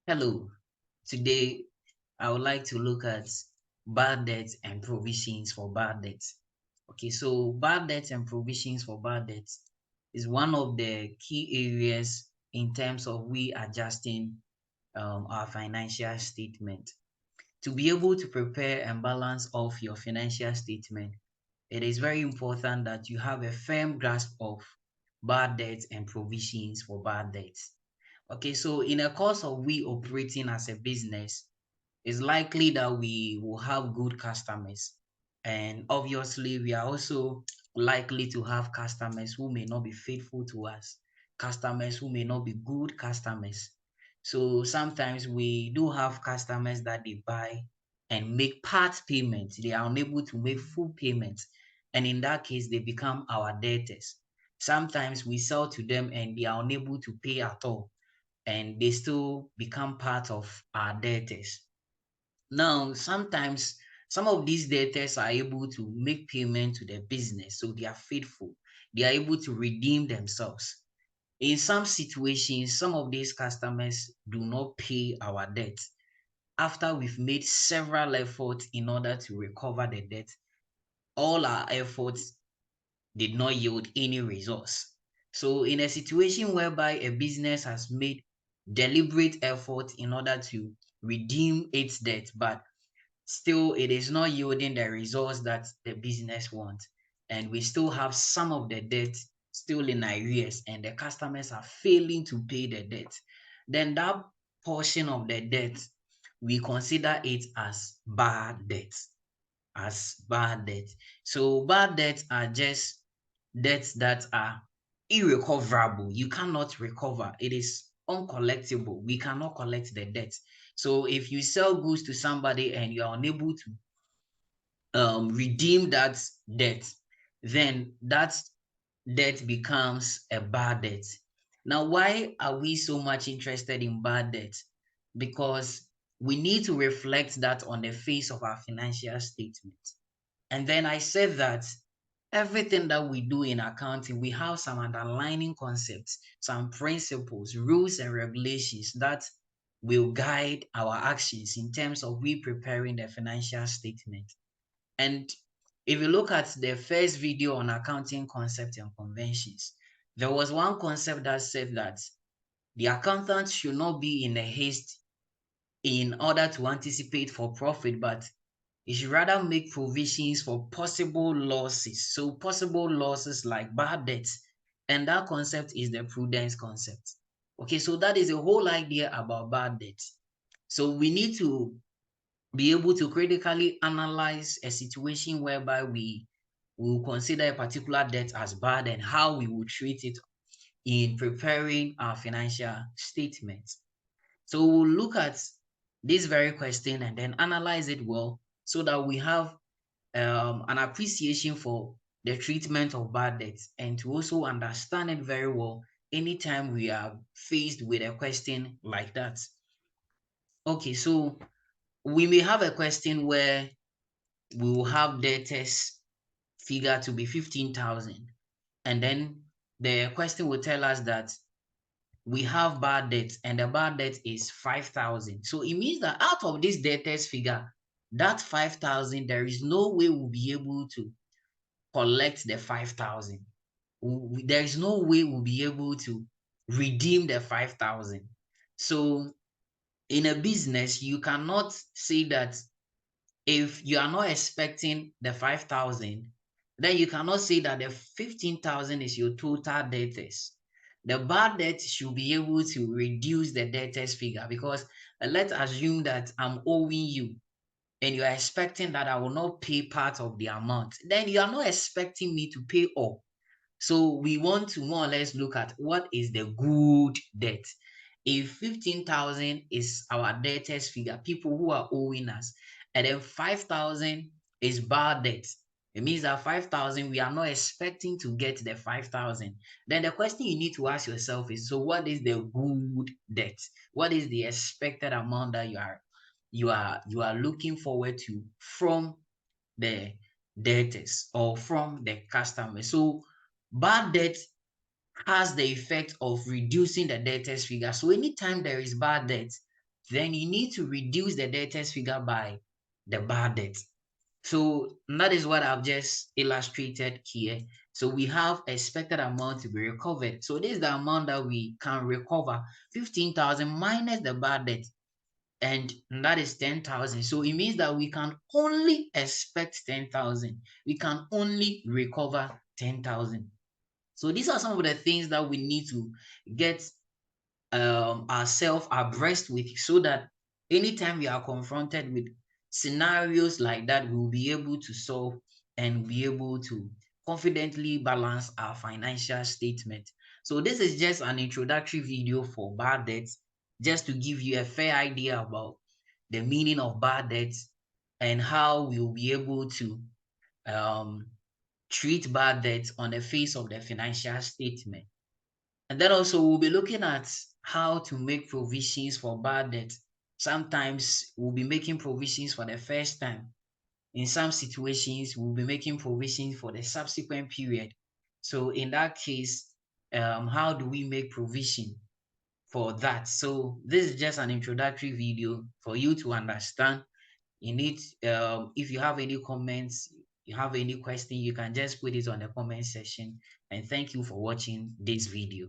Hello, today I would like to look at bad debts and provisions for bad debts. Okay, so bad debts and provisions for bad debts is one of the key areas in terms of we adjusting our financial statement. To be able to prepare and balance off your financial statement, it is very important that you have a firm grasp of bad debts and provisions for bad debts. Okay, so in a course of we operating as a business, it's likely that we will have good customers. And obviously, we are also likely to have customers who may not be faithful to us, customers who may not be good customers. So sometimes we do have customers that they buy and make part payments. They are unable to make full payments. And in that case, they become our debtors. Sometimes we sell to them and they are unable to pay at all and they still become part of our debtors. Now, sometimes some of these debtors are able to make payment to the business, so they are faithful. They are able to redeem themselves. In some situations, some of these customers do not pay our debt after we've made several efforts in order to recover the debt. All our efforts did not yield any results. So, in a situation whereby a business has made deliberate effort in order to redeem its debt, but still it is not yielding the results that the business wants, and we still have some of the debt still in arrears, and the customers are failing to pay the debt, then that portion of the debt we consider it as bad debt. So bad debts are just debts that are irrecoverable. You cannot recover. It is uncollectible. We cannot collect the debt. So if you sell goods to somebody and you are unable to redeem that debt, then that debt becomes a bad debt. Now, why are we so much interested in bad debt? Because we need to reflect that on the face of our financial statement. And then I said that everything that we do in accounting, we have some underlying concepts, some principles, rules, and regulations that will guide our actions in terms of we preparing the financial statement. And if you look at the first video on accounting concepts and conventions, there was one concept that said that the accountant should not be in a haste in order to anticipate for profit, but he should rather make provisions for possible losses. So possible losses like bad debts. And that concept is the prudence concept. Okay, so that is the whole idea about bad debts. So we need to be able to critically analyze a situation whereby we will consider a particular debt as bad and how we will treat it in preparing our financial statements. So we'll look at this very question and then analyze it well so that we have an appreciation for the treatment of bad debts and to also understand it very well anytime we are faced with a question like that. Okay, so we may have a question where we will have debtors figure to be 15,000, and then the question will tell us that we have bad debt and the bad debt is 5,000. So it means that out of this debtors figure, that 5,000, there is no way we'll be able to collect the 5,000. There is no way we'll be able to redeem the 5,000. So in a business, you cannot say that if you are not expecting the 5,000, then you cannot say that the 15,000 is your total debtors. The bad debt should be able to reduce the debtors figure because let's assume that I'm owing you and you are expecting that I will not pay part of the amount. Then you are not expecting me to pay all. So we want to more or less look at what is the good debt. If 15,000 is our debtors figure, people who are owing us, and then 5,000 is bad debt. It means that 5,000, we are not expecting to get the 5,000. Then the question you need to ask yourself is, so what is the good debt? What is the expected amount that you are looking forward to from the debtors or from the customer? So bad debt has the effect of reducing the debtors figure. So anytime there is bad debt, then you need to reduce the debtors figure by the bad debt. So that is what I've just illustrated here. So we have expected amount to be recovered. So this is the amount that we can recover, 15,000 minus the bad debt, and that is 10,000. So it means that we can only expect 10,000. We can only recover 10,000. So these are some of the things that we need to get ourselves abreast with, so that anytime we are confronted with scenarios like that, we'll be able to solve and be able to confidently balance our financial statement. So this is just an introductory video for bad debts, just to give you a fair idea about the meaning of bad debts and how we'll be able to um, treat bad debts on the face of the financial statement. And then also we'll be looking at how to make provisions for bad debt. Sometimes we'll be making provisions for the first time. In some situations, we'll be making provisions for the subsequent period. So in that case, how do we make provision for that? So this is just an introductory video for you to understand. You need, if you have any comments, you have any question, you can just put it on the comment section. And thank you for watching this video.